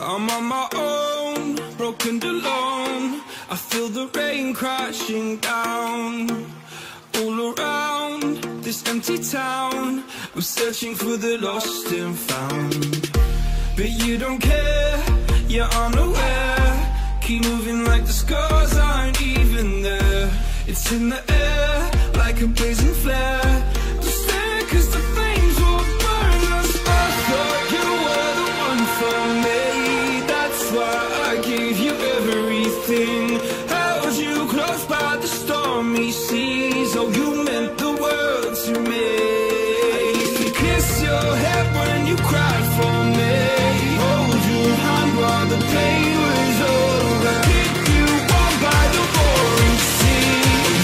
I'm on my own, broken and alone. I feel the rain crashing down all around this empty town. I'm searching for the lost and found, but you don't care, you're unaware. Keep moving like the scars aren't even there. It's in the air like a blazing flare. Just stare 'cause the flames will burn us. I thought you were the one for me. That's why I gave you everything. Held you close by the stormy seas. Oh, you meant the world to me. I used to kiss your head when you cried for me. Hold your hand while the pain was over. Keep you warm by the roaring sea.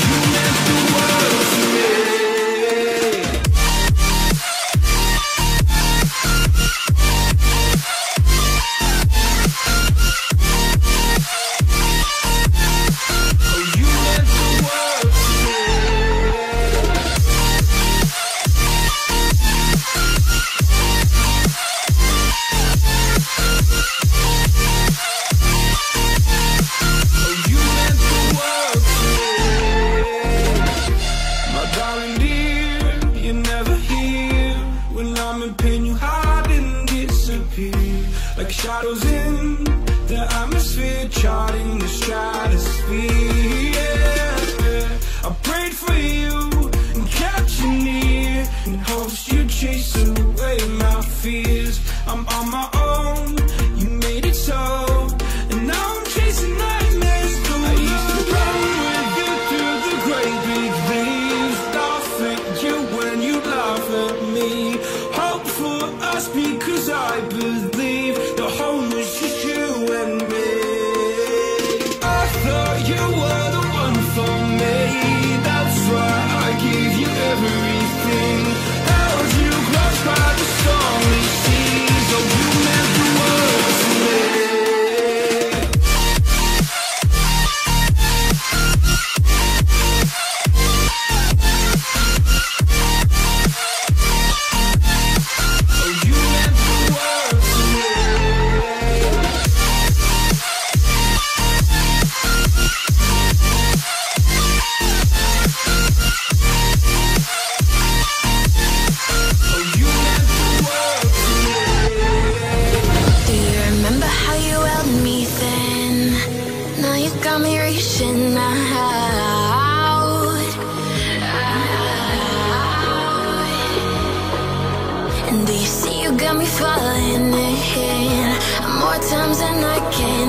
You meant the world to me. Oh, you meant the world to me. Oh, you meant the world to me. My darling dear, you're never here. When I'm in pain, you hide and disappear. Like shadows in the atmosphere, charting the stratosphere. Yeah. I prayed for you and kept you near, in hopes you'd chase away my fears. I'm on my own, you made it so, and now I'm chasing nightmares too. I used to run with you through the great big leaves, laugh at you when you laugh at me. Hope for us because I believe the home was just you and me. I thought you were the one for me. That's why I gave you everything. Held you close by the stormy seas. Oh, you meant the world to me. Oh, you meant the world to me. Oh, you meant the world to me. Do you remember how you held me then? Now you got me reaching out. And do you see you got me falling in more times than I can